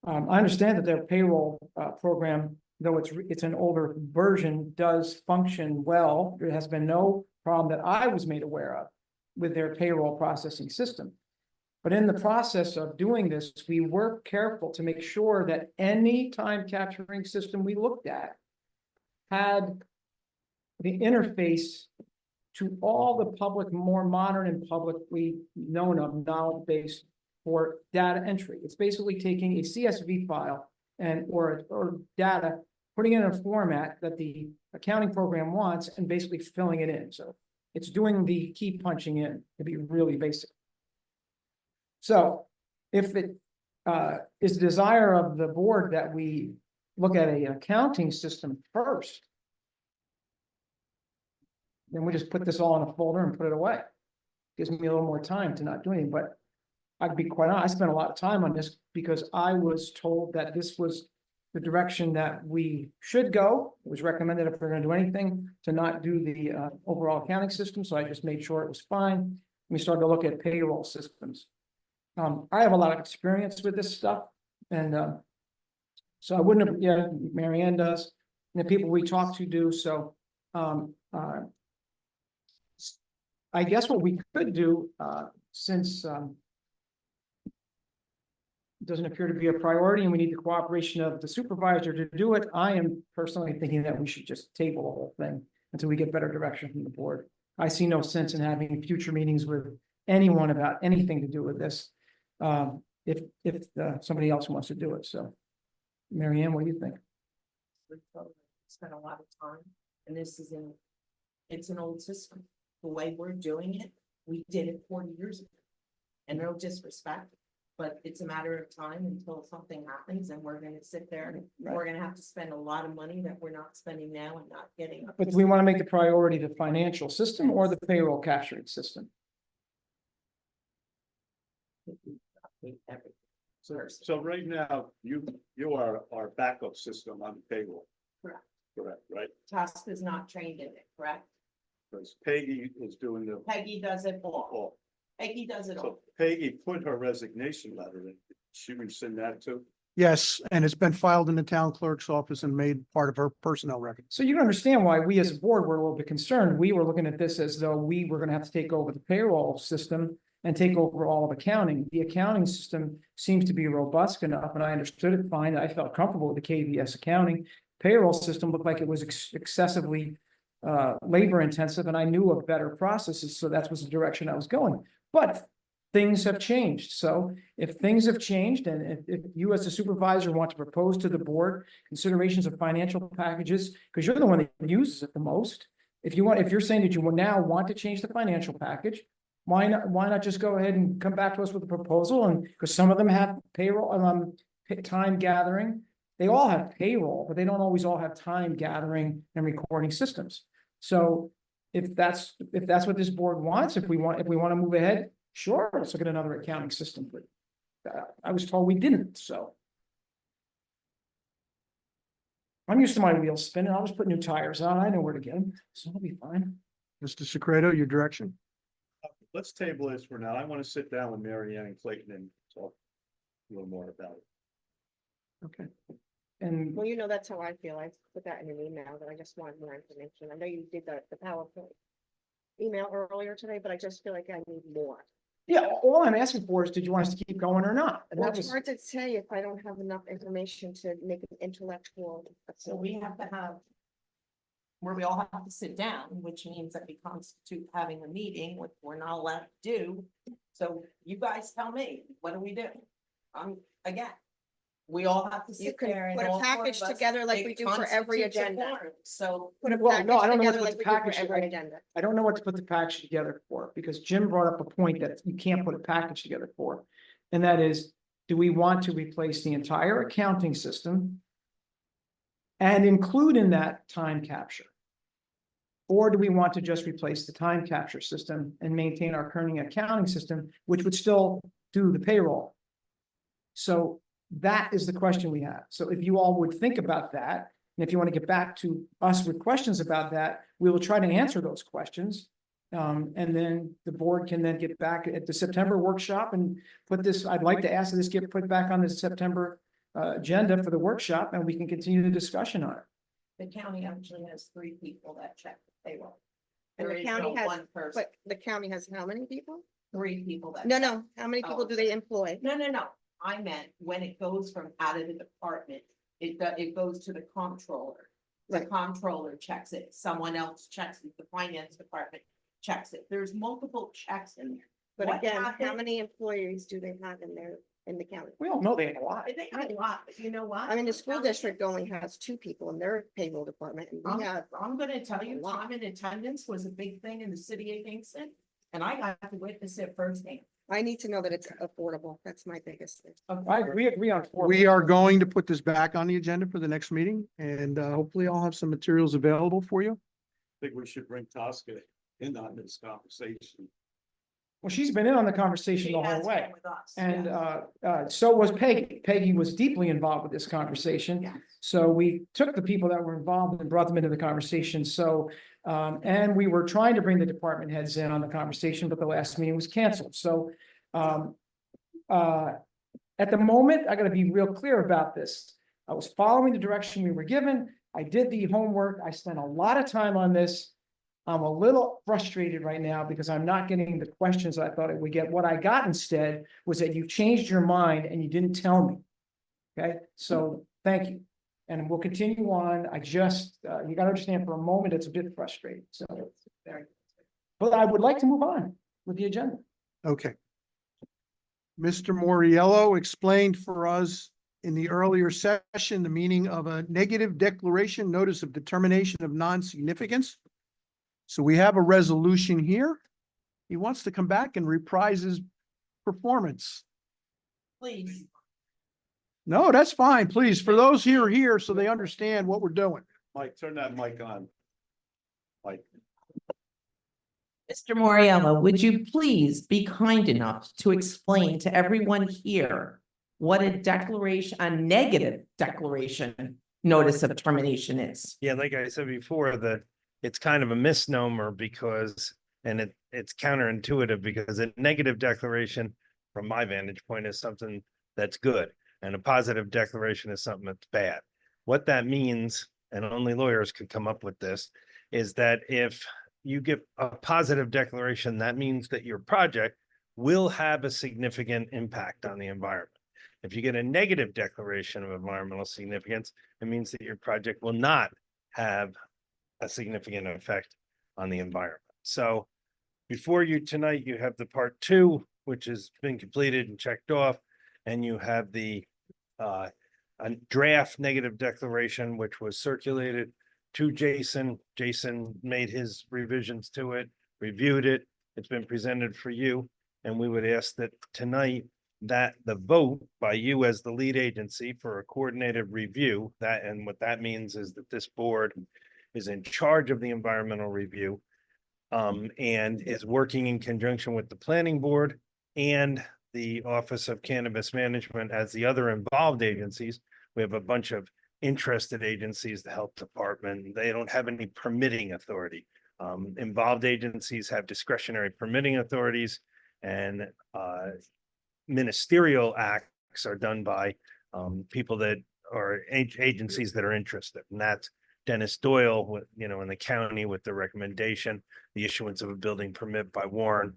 I understand that their payroll program, though it's an older version, does function well. There has been no problem that I was made aware of with their payroll processing system. But in the process of doing this, we were careful to make sure that any time capturing system we looked at had the interface to all the public, more modern and publicly known of knowledge base for data entry. It's basically taking a CSV file or data, putting it in a format that the accounting program wants and basically filling it in. So it's doing the key punching in to be really basic. So if it is the desire of the board that we look at an accounting system first, then we just put this all in a folder and put it away. Gives me a little more time to not do anything, but I'd be quite honest, I spent a lot of time on this because I was told that this was the direction that we should go. It was recommended if we're gonna do anything to not do the overall accounting system, so I just made sure it was fine. We started to look at payroll systems. I have a lot of experience with this stuff, and so I wouldn't have, yeah, Mary Ann does, and the people we talk to do, so I guess what we could do, since it doesn't appear to be a priority and we need the cooperation of the supervisor to do it, I am personally thinking that we should just table the whole thing until we get better direction from the board. I see no sense in having future meetings with anyone about anything to do with this, if somebody else wants to do it, so. Mary Ann, what do you think? Spent a lot of time, and it's an old system. The way we're doing it, we did it 40 years ago. And no disrespect, but it's a matter of time until something happens and we're gonna sit there and we're gonna have to spend a lot of money that we're not spending now and not getting. But do we want to make the priority the financial system or the payroll capturing system? Everything. So right now, you are our backup system on the payroll. Correct. Correct, right? Tusk is not trained in it, correct? Because Peggy is doing the, Peggy does it all. all. Peggy does it all. So Peggy put her resignation letter in. She rescind that too? Yes, and it's been filed in the town clerk's office and made part of her personnel record. So you can understand why we as a board were a little bit concerned. We were looking at this as though we were gonna have to take over the payroll system and take over all of accounting. The accounting system seems to be robust enough, and I understood it fine. I felt comfortable with the KVS accounting. Payroll system looked like it was excessively labor intensive, and I knew of better processes, so that was the direction I was going. But things have changed. So if things have changed, and if you as a supervisor want to propose to the board considerations of financial packages, because you're the one that uses it the most. If you're saying that you will now want to change the financial package, why not just go ahead and come back to us with a proposal? And because some of them have payroll, time gathering, they all have payroll, but they don't always all have time gathering and recording systems. So if that's what this board wants, if we want to move ahead, sure, let's look at another accounting system, but I was told we didn't, so. I'm used to my wheels spinning. I'll just put new tires on. I know where to get them, so I'll be fine. Mr. Secreto, your direction? Let's table this for now. I want to sit down with Mary Ann and Clayton and talk a little more about it. Okay. And Well, you know, that's how I feel. I put that in an email that I just wanted more information. I know you did the PowerPoint email earlier today, but I just feel like I need more. yeah, all I'm asking for is, did you want us to keep going or not? And Well, that it's was, hard to say if I don't have enough information to make an intellectual. So we have to have. Where we all have to sit down, which means that we constitute having a meeting, which we're not allowed to do. So you guys tell me, what do we do? Again. We all have to You sit can there and put a all four package of us, together like it we do for every constitutes a agenda. quorum. So Put a Well, no, I package don't know what together to like put we the do for package- every agenda. I don't know what to put the package together for, because Jim brought up a point that you can't put a package together for. And that is, do we want to replace the entire accounting system and include in that time capture? Or do we want to just replace the time capture system and maintain our current accounting system, which would still do the payroll? So that is the question we have. So if you all would think about that, and if you want to get back to us with questions about that, we will try to answer those questions. And then the board can then get back at the September workshop and put this, I'd like to ask that this get put back on the September agenda for the workshop, and we can continue the discussion on it. the county actually has 3 people that check the payroll. And There the is county no has, one person, but the county has how many people? 3 people that. No, check. no, how many people do they employ? No. I meant when it goes from out of the department, it goes to the comptroller. The Right. comptroller checks it, someone else checks it, the finance department checks it. There's multiple checks in there. But What again, how happened- many employees do they have in the county? We all know they have a lot. They have a lot, but you know what? I mean, the school district only has 2 people in their payroll department, and we have, I'm gonna tell you, a lot. time and attendance was a big thing in the city of Kingston, and I got to witness it firsthand. I need to know that it's affordable. That's my biggest thing. We agree on 4. We are going to put this back on the agenda for the next meeting, and hopefully I'll have some materials available for you. I think we should bring Tosca in on this conversation. Well, she's been in on the conversation She the whole has way. been with us, And yes. so was Peggy. Peggy was deeply involved with this conversation. Yes. So we took the people that were involved and brought them into the conversation. So, and we were trying to bring the department heads in on the conversation, but the last meeting was canceled. So, at the moment, I gotta be real clear about this. I was following the direction we were given. I did the homework. I spent a lot of time on this. I'm a little frustrated right now because I'm not getting the questions I thought I would get. What I got instead was that you changed your mind and you didn't tell me. Okay, so thank you. And we'll continue on. I just, you gotta understand for a moment, it's a bit frustrating, so. Very. But I would like to move on with the agenda. Okay. Mr. Moriello explained for us in the earlier session, the meaning of a negative declaration, notice of determination of non-significance. So we have a resolution here. He wants to come back and reprise his performance. Please, No, that's fine, please. For those here so they understand what we're doing. Mike, turn that mic on. Mike, Mr. Moriello, would you please be kind enough to explain to everyone here what a declaration, a negative declaration notice of termination is. Yeah, like I said before, it's kind of a misnomer because, and it's counterintuitive because a negative declaration, from my vantage point, is something that's good. And a positive declaration is something that's bad. What that means, and only lawyers could come up with this, is that if you give a positive declaration, that means that your project will have a significant impact on the environment. If you get a negative declaration of environmental significance, it means that your project will not have a significant effect on the environment. So before you tonight, you have the part two, which has been completed and checked off, and you have the a draft negative declaration, which was circulated to Jason. Jason made his revisions to it, reviewed it. It's been presented for you. And we would ask that tonight that the vote by you as the lead agency for a coordinated review, that, and what that means is that this board is in charge of the environmental review and is working in conjunction with the planning board and the Office of Cannabis Management as the other involved agencies. We have a bunch of interested agencies, the health department, they don't have any permitting authority. Involved agencies have discretionary permitting authorities, and ministerial acts are done by people that are agencies that are interested. And that's Dennis Doyle, with, in the county with the recommendation, the issuance of a building permit by Warren.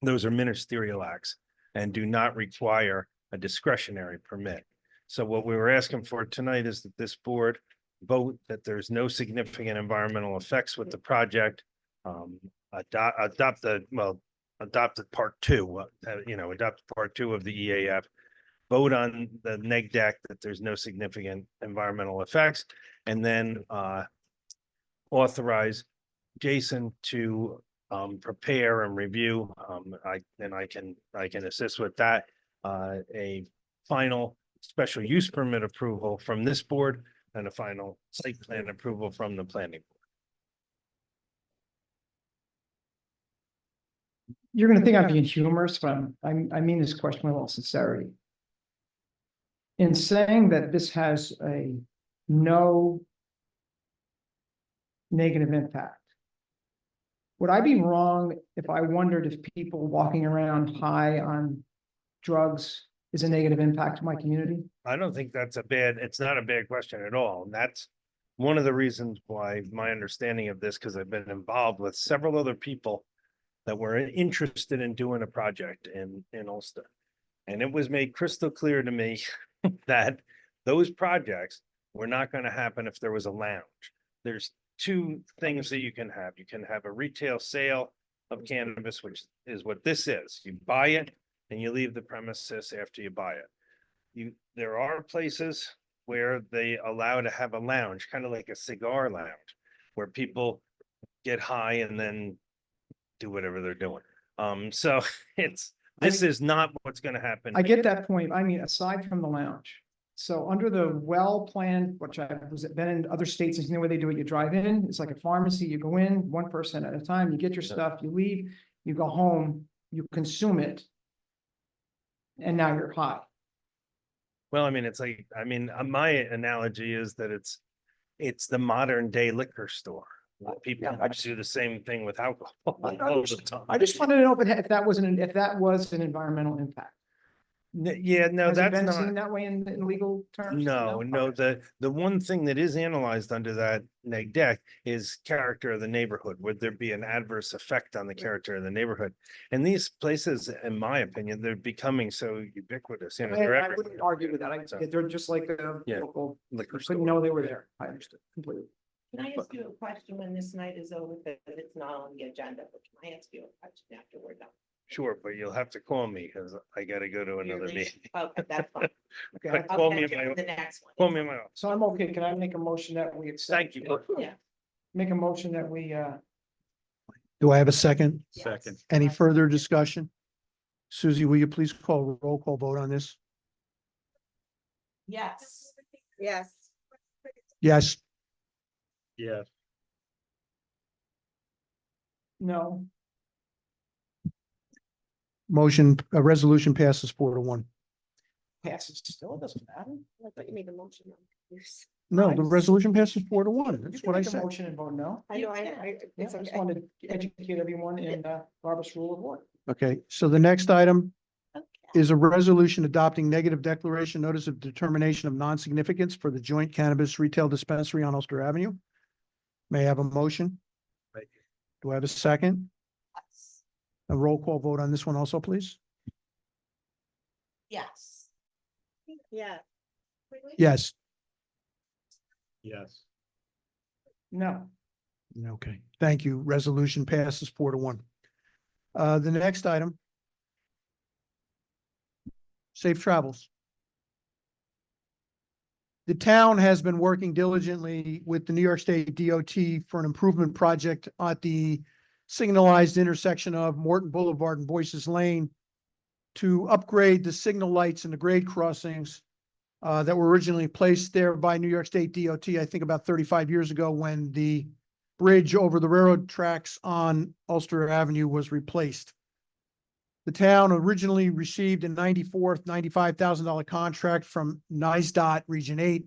Those are ministerial acts and do not require a discretionary permit. So what we were asking for tonight is that this board vote that there's no significant environmental effects with the project. Adopt the part two, adopt part two of the EAF. Vote on the neg deck that there's no significant environmental effects, and then authorize Jason to prepare and review. I can assist with that. A final special use permit approval from this board and a final site plan approval from the planning board. You're gonna think I'm being humorous, but I mean this question with all sincerity. In saying that this has no negative impact, would I be wrong if I wondered if people walking around high on drugs is a negative impact to my community? I don't think it's not a bad question at all. And that's one of the reasons why my understanding of this, because I've been involved with several other people that were interested in doing a project in Ulster. And it was made crystal clear to me that those projects were not going to happen if there was a lounge. There's two things that you can have. You can have a retail sale of cannabis, which is what this is. You buy it and you leave the premises after you buy it. There are places where they allow to have a lounge, kind of like a cigar lounge, where people get high and then do whatever they're doing. So this is not what's going to happen. I get that point. I mean, aside from the lounge. So under the well-planned, which I was been in other states, is the way they do it. You drive in, it's like a pharmacy. You go in, one person at a time, you get your stuff, you leave, you go home, you consume it. And now you're high. Well, I mean, my analogy is that it's the modern day liquor store. People do the same thing with alcohol all the time. I just wanted to know if that was an environmental impact. Yeah, no, Has it that's been not. seen that way in legal terms? No, Okay. the one thing that is analyzed under that neg deck is character of the neighborhood. Would there be an adverse effect on the character of the neighborhood? And these places, in my opinion, they're becoming so ubiquitous, they're I everywhere. wouldn't argue with that. They're just like a Yeah. local, Liquor couldn't store. know they were there. I understood completely. Can I ask you a question when this night is over, because it's not on the agenda, but can I ask you a question after we're done? Sure, but you'll have to call me because I gotta go to You're another leaving? meeting. Okay, that's fine. Okay. Call me Okay, in my- the next one. Call me in my office. So I'm okay. Can I make a motion that we accept? Thank you. Yeah. Make a motion that we, Do I have a second? Second. Any further discussion? Susie, will you please call a roll call vote on this? Yes. Yes. Yes, Yeah. no, a resolution passes 4-1. passes still, it doesn't matter. I thought you made the motion. I'm confused. No, the resolution passes 4-1. You That's can what I make a said. motion and vote no. I know, Yeah, it's I just okay. wanted to educate everyone in Robert's Rule of Order. Okay, so the next item Okay. is a resolution adopting negative declaration notice of determination of non-significance for the joint cannabis retail dispensary on Ulster Avenue. May I have a motion? Do I have a second? Yes. A roll call vote on this one also, please? Yes. Yeah, Yes. Yes. No, Okay, thank you. Resolution passes 4-1. The next item. Safe travels. The town has been working diligently with the New York State DOT for an improvement project at the signalized intersection of Morton Boulevard and Boyce's Lane to upgrade the signal lights and the grade crossings that were originally placed there by New York State DOT, I think about 35 years ago when the bridge over the railroad tracks on Ulster Avenue was replaced. The town originally received a $95,000 contract from NISDOT Region 8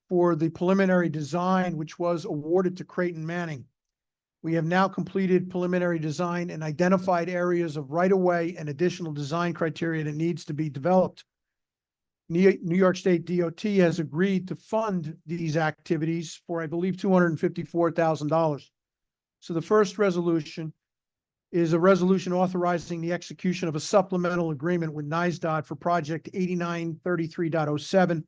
for the preliminary design, which was awarded to Creighton Manning. We have now completed preliminary design and identified areas of right-of-way and additional design criteria that needs to be developed. New York State DOT has agreed to fund these activities for, I believe, $254,000. So the first resolution is a resolution authorizing the execution of a supplemental agreement with NISDOT for project 8933.07,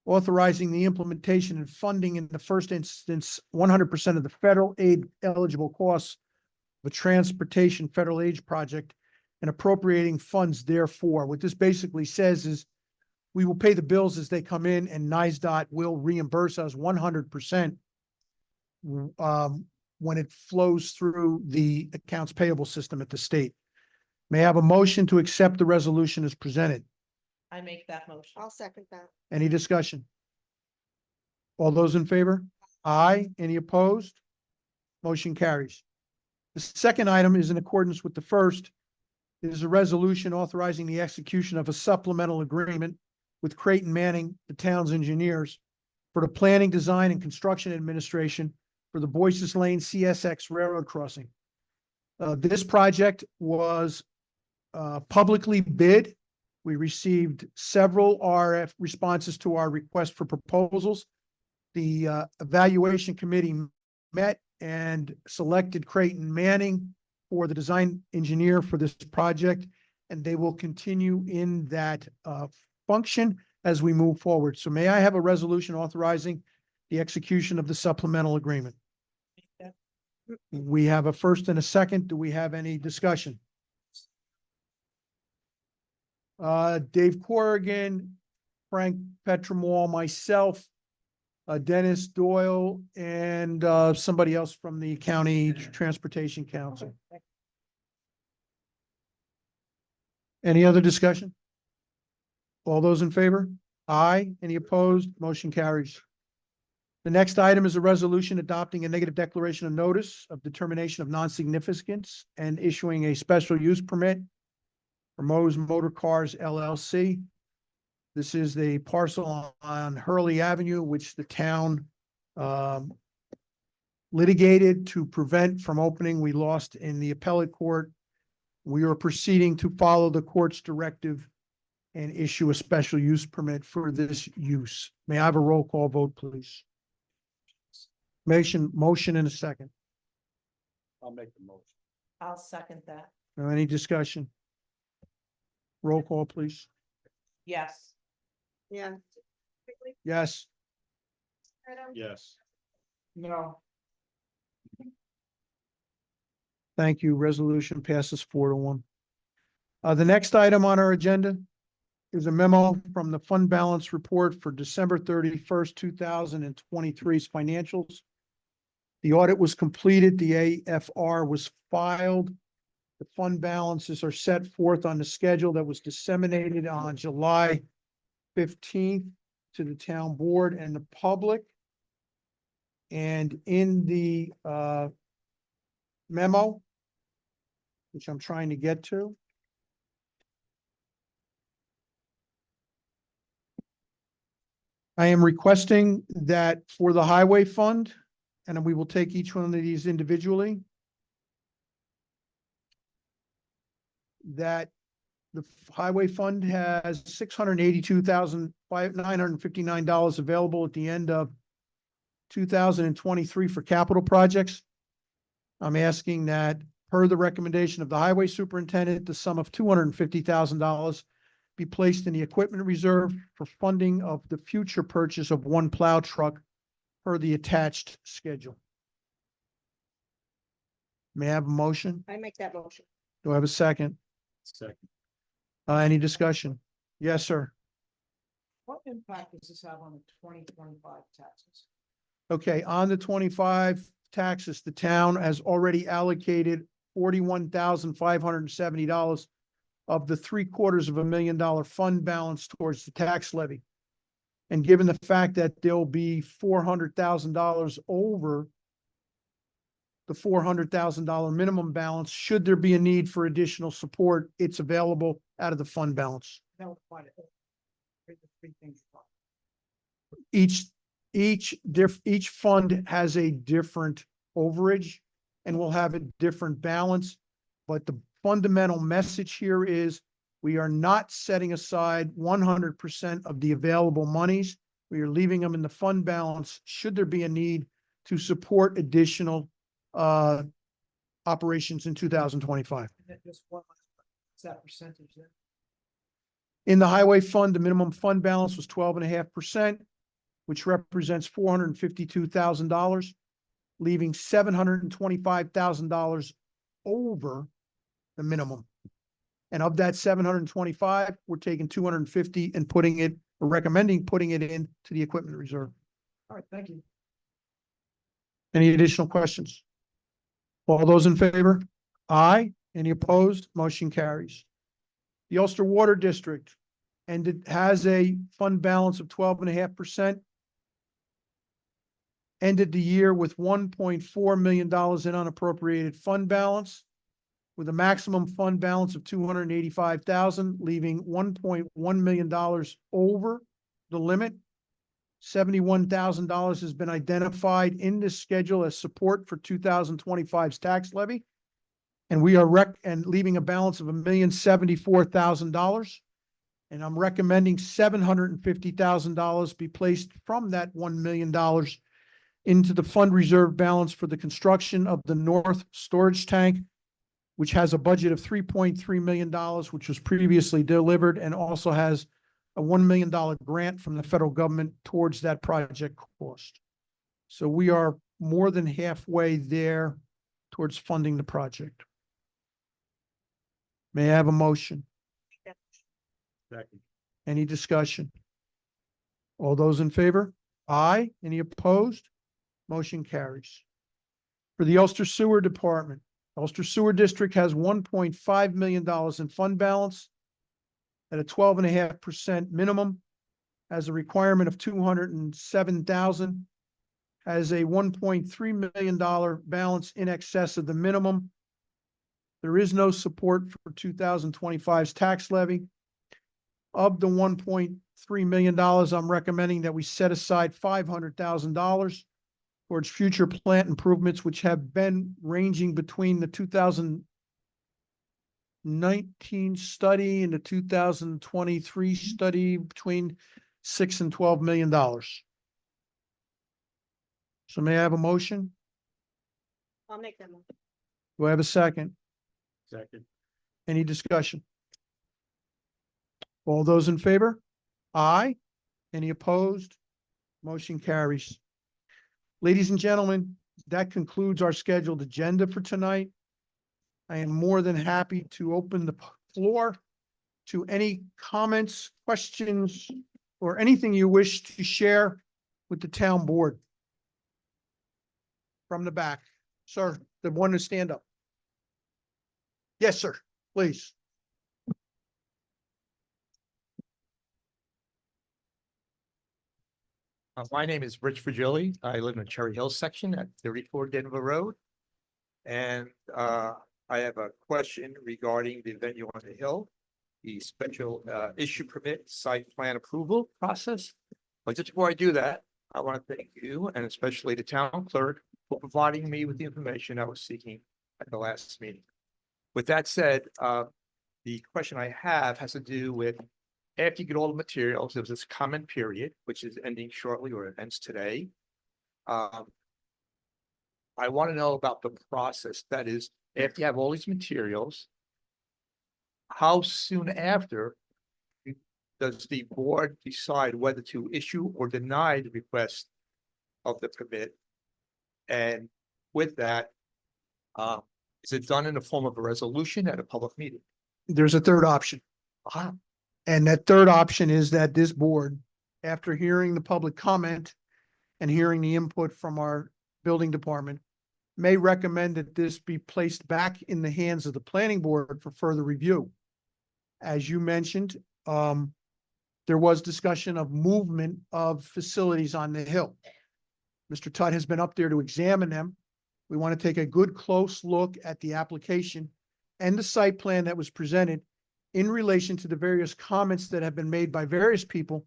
authorizing the implementation and funding in the first instance 100% of the federal aid eligible costs of a transportation federal aid project and appropriating funds therefore. What this basically says is we will pay the bills as they come in and NISDOT will reimburse us 100% when it flows through the accounts payable system at the state. May I have a motion to accept the resolution as presented? I make that motion. I'll second that. Any discussion? All those in favor? Aye. Any opposed? Motion carries. The second item is in accordance with the first. It is a resolution authorizing the execution of a supplemental agreement with Creighton Manning, the town's engineers, for the planning, design, and construction administration for the Boyce's Lane CSX Railroad Crossing. This project was publicly bid. We received several RF responses to our request for proposals. The evaluation committee met and selected Creighton Manning for the design engineer for this project, and they will continue in that function as we move forward. So may I have a resolution authorizing the execution of the supplemental agreement? We have a first and a second. Do we have any discussion? Dave Corrigan, Frank Petramall, myself, Dennis Doyle, and somebody else from the County Transportation Council. Any other discussion? All those in favor? Aye. Any opposed? Motion carries. The next item is a resolution adopting a negative declaration of notice of determination of non-significance and issuing a special use permit for Mo's Motor Cars LLC. This is the parcel on Hurley Avenue, which the town litigated to prevent from opening. We lost in the appellate court. We are proceeding to follow the court's directive and issue a special use permit for this use. May I have a roll call vote, please? Motion in a second. I'll make the motion. I'll second that. Any discussion? Roll call, please. Yes. Yeah. Yes. Yes. no, Thank you. Resolution passes 4-1. The next item on our agenda is a memo from the fund balance report for December 31st, 2023's financials. The audit was completed. The AFR was filed. The fund balances are set forth on the schedule that was disseminated on July 15th to the town board and the public. And in the memo, which I'm trying to get to, I am requesting that for the highway fund, and we will take each one of these individually, that the highway fund has $682,959 available at the end of 2023 for capital projects. I'm asking that, per the recommendation of the highway superintendent, the sum of $250,000 be placed in the equipment reserve for funding of the future purchase of one plow truck per the attached schedule. May I have a motion? I make that motion. Do I have a second? Second. Any discussion? Yes, sir. What impact does this have on the 2025 taxes? Okay, on the 25 taxes, the town has already allocated $41,570 of the $750,000 fund balance towards the tax levy. And given the fact that there'll be $400,000 over the $400,000 minimum balance, should there be a need for additional support, it's available out of the fund balance. That would apply to the three things. Each fund has a different overage and will have a different balance. But the fundamental message here is we are not setting aside 100% of the available monies. We are leaving them in the fund balance should there be a need to support additional operations in 2025. Just what's that percentage there? In the highway fund, the minimum fund balance was 12.5%, which represents $452,000, leaving $725,000 over the minimum. And of that 725, we're taking 250 and putting it, or recommending putting it into the equipment reserve. All right, thank you. Any additional questions? All those in favor? Aye. Any opposed? Motion carries. The Ulster Water District, and it has a fund balance of 12.5%. Ended the year with $1.4 million in unappropriated fund balance, with a maximum fund balance of $285,000, leaving $1.1 million over the limit. $71,000 has been identified in this schedule as support for 2025's tax levy. And we are leaving a balance of $1,074,000. And I'm recommending $750,000 be placed from that $1 million into the fund reserve balance for the construction of the North Storage Tank, which has a budget of $3.3 million, which was previously delivered, and also has a $1 million grant from the federal government towards that project cost. So we are more than halfway there towards funding the project. May I have a motion? Second. Any discussion? All those in favor? Aye. Any opposed? Motion carries. For the Ulster Sewer Department, Ulster Sewer District has $1.5 million in fund balance at a 12.5% minimum, has a requirement of $207,000, has a $1.3 million balance in excess of the minimum. There is no support for 2025's tax levy. Of the $1.3 million, I'm recommending that we set aside $500,000 towards future plant improvements, which have been ranging between the 2019 study and the 2023 study between $6 and $12 million. So may I have a motion? I'll make that motion. Do I have a second? Second. Any discussion? All those in favor? Aye. Any opposed? Motion carries. Ladies and gentlemen, that concludes our scheduled agenda for tonight. I am more than happy to open the floor to any comments, questions, or anything you wish to share with the town board. From the back, sir, the one to stand up. Yes, sir, please. My name is Rich Virgili. I live in the Cherry Hill section at 34 Denver Road. And I have a question regarding the venue on the hill, the special issue permit site plan approval process. But just before I do that, I want to thank you and especially the town clerk for providing me with the information I was seeking at the last meeting. With that said, the question I have has to do with after you get all the materials, there's this comment period, which is ending shortly or it ends today. I want to know about the process. That is, after you have all these materials, how soon after does the board decide whether to issue or deny the request of the permit? And with that, is it done in the form of a resolution at a public meeting? There's a third option. Ah, And that third option is that this board, after hearing the public comment and hearing the input from our building department, may recommend that this be placed back in the hands of the planning board for further review. As you mentioned, there was discussion of movement of facilities on the hill. Mr. Tutt has been up there to examine them. We want to take a good, close look at the application and the site plan that was presented in relation to the various comments that have been made by various people,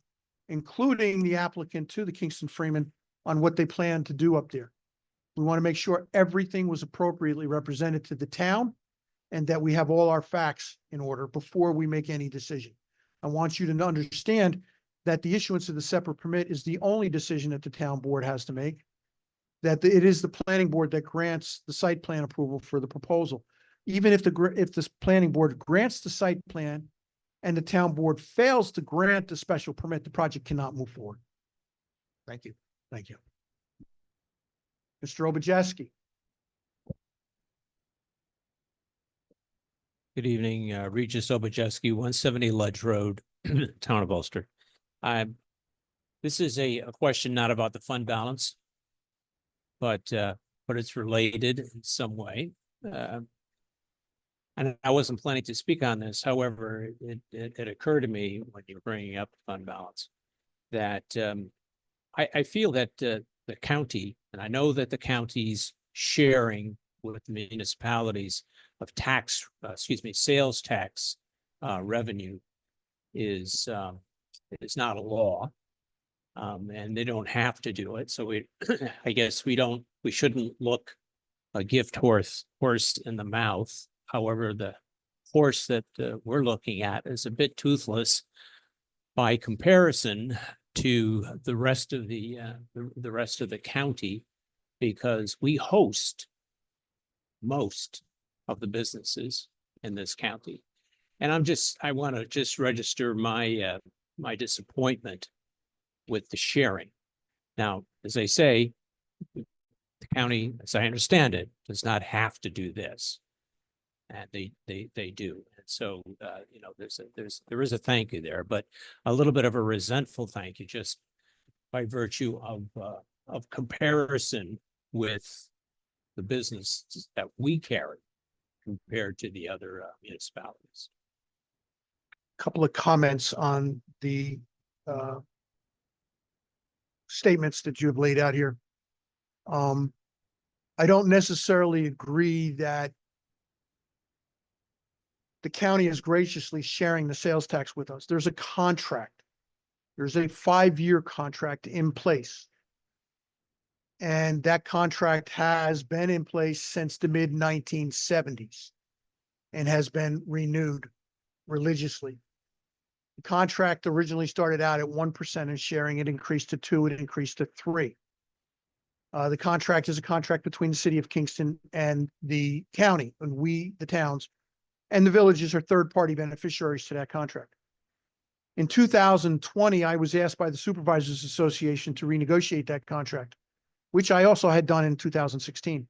including the applicant to the Kingston Freeman, on what they plan to do up there. We want to make sure everything was appropriately represented to the town and that we have all our facts in order before we make any decision. I want you to understand that the issuance of the separate permit is the only decision that the town board has to make. That it is the planning board that grants the site plan approval for the proposal. Even if this planning board grants the site plan and the town board fails to grant the special permit, the project cannot move forward. thank you. Thank you. Mr. Obajeski. Good evening, Regis Obajeski, 170 Ledge Road, Town of Ulster. This is a question not about the fund balance, but it's related in some way. And I wasn't planning to speak on this. However, it occurred to me when you were bringing up the fund balance that I feel that the county, and I know that the county's sharing with municipalities of sales tax revenue is not a law. And they don't have to do it. So I guess we shouldn't look a gift horse in the mouth. However, the horse that we're looking at is a bit toothless by comparison to the rest of the county, because we host most of the businesses in this county. And I want to just register my disappointment with the sharing. Now, as I say, the county, as I understand it, does not have to do this. And they do. And so, there is a thank you there, but a little bit of a resentful thank you just by virtue of comparison with the business that we carry compared to the other municipalities. Couple of comments on the statements that you have laid out here. I don't necessarily agree that the county is graciously sharing the sales tax with us. There's a contract. There's a 5-year contract in place. And that contract has been in place since the mid-1970s and has been renewed religiously. The contract originally started out at 1% in sharing. It increased to 2%, it increased to 3%. The contract is a contract between the city of Kingston and the county, and we, the towns, and the villages are third-party beneficiaries to that contract. In 2020, I was asked by the Supervisors Association to renegotiate that contract, which I also had done in 2016.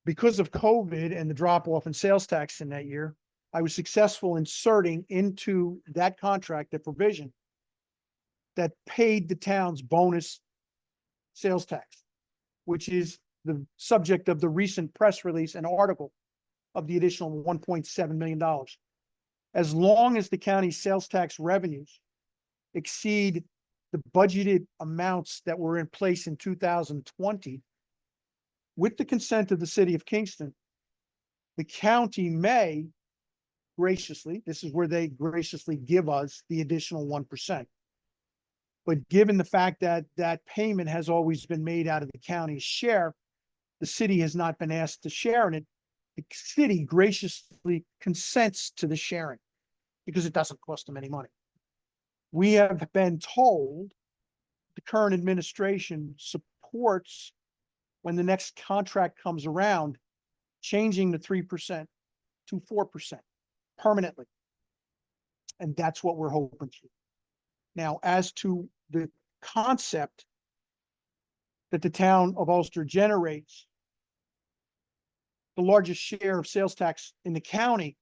Because of COVID and the drop-off in sales tax in that year, I was successful inserting into that contract the provision that paid the town's bonus sales tax, which is the subject of the recent press release and article of the additional $1.7 million. As long as the county's sales tax revenues exceed the budgeted amounts that were in place in 2020, with the consent of the city of Kingston, the county may graciously, this is where they graciously give us the additional 1%. But given the fact that that payment has always been made out of the county's share, the city has not been asked to share in it. The city graciously consents to the sharing because it doesn't cost them any money. We have been told the current administration supports, when the next contract comes around, changing the 3% to 4% permanently. And that's what we're hoping for. Now, as to the concept that the town of Ulster generates the largest share of sales tax in the county,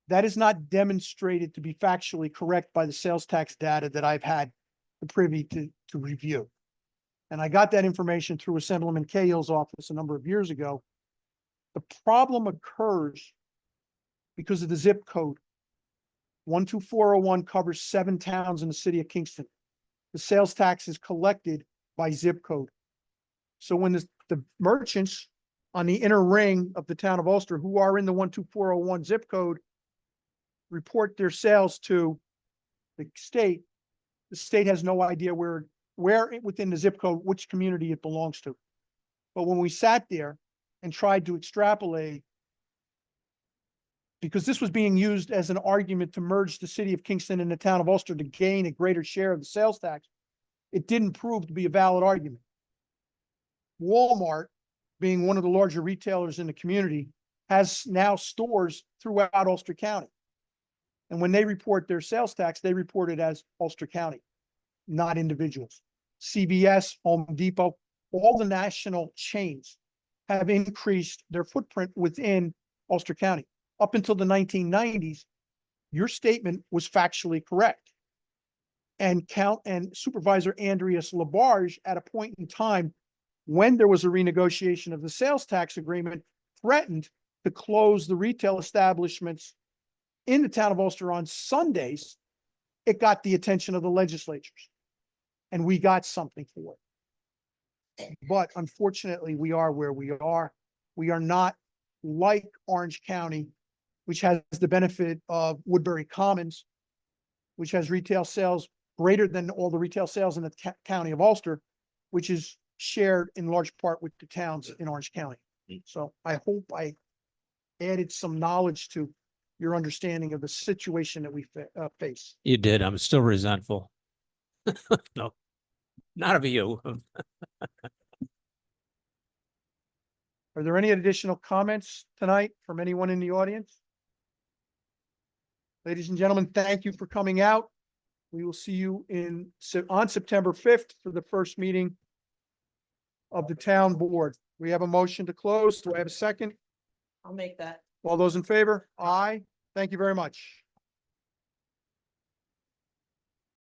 that is not demonstrated to be factually correct by the sales tax data that I've had the privy to review. And I got that information through Assemblyman Cahill's office a number of years ago. The problem occurs because of the zip code. 12401 covers 7 towns in the city of Kingston. The sales tax is collected by zip code. So when the merchants on the inner ring of the town of Ulster, who are in the 12401 zip code, report their sales to the state has no idea where within the zip code, which community it belongs to. But when we sat there and tried to extrapolate, because this was being used as an argument to merge the city of Kingston and the town of Ulster to gain a greater share of the sales tax, it didn't prove to be a valid argument. Walmart, being one of the larger retailers in the community, has now stores throughout Ulster County. And when they report their sales tax, they report it as Ulster County, not individuals. CVS, Home Depot, all the national chains have increased their footprint within Ulster County. Up until the 1990s, your statement was factually correct. And Supervisor Andreas Labarge, at a point in time when there was a renegotiation of the sales tax agreement, threatened to close the retail establishments in the town of Ulster on Sundays. It got the attention of the legislatures, and we got something for it. But unfortunately, we are where we are. We are not like Orange County, which has the benefit of Woodbury Commons, which has retail sales greater than all the retail sales in the county of Ulster, which is shared in large part with the towns in Orange County. So I hope I added some knowledge to your understanding of the situation that we face. You did. I'm still resentful. No, not of you. Are there any additional comments tonight from anyone in the audience? Ladies and gentlemen, thank you for coming out. We will see you on September 5th for the first meeting of the town board. We have a motion to close. Do I have a second? I'll make that. All those in favor? Aye. Thank you very much.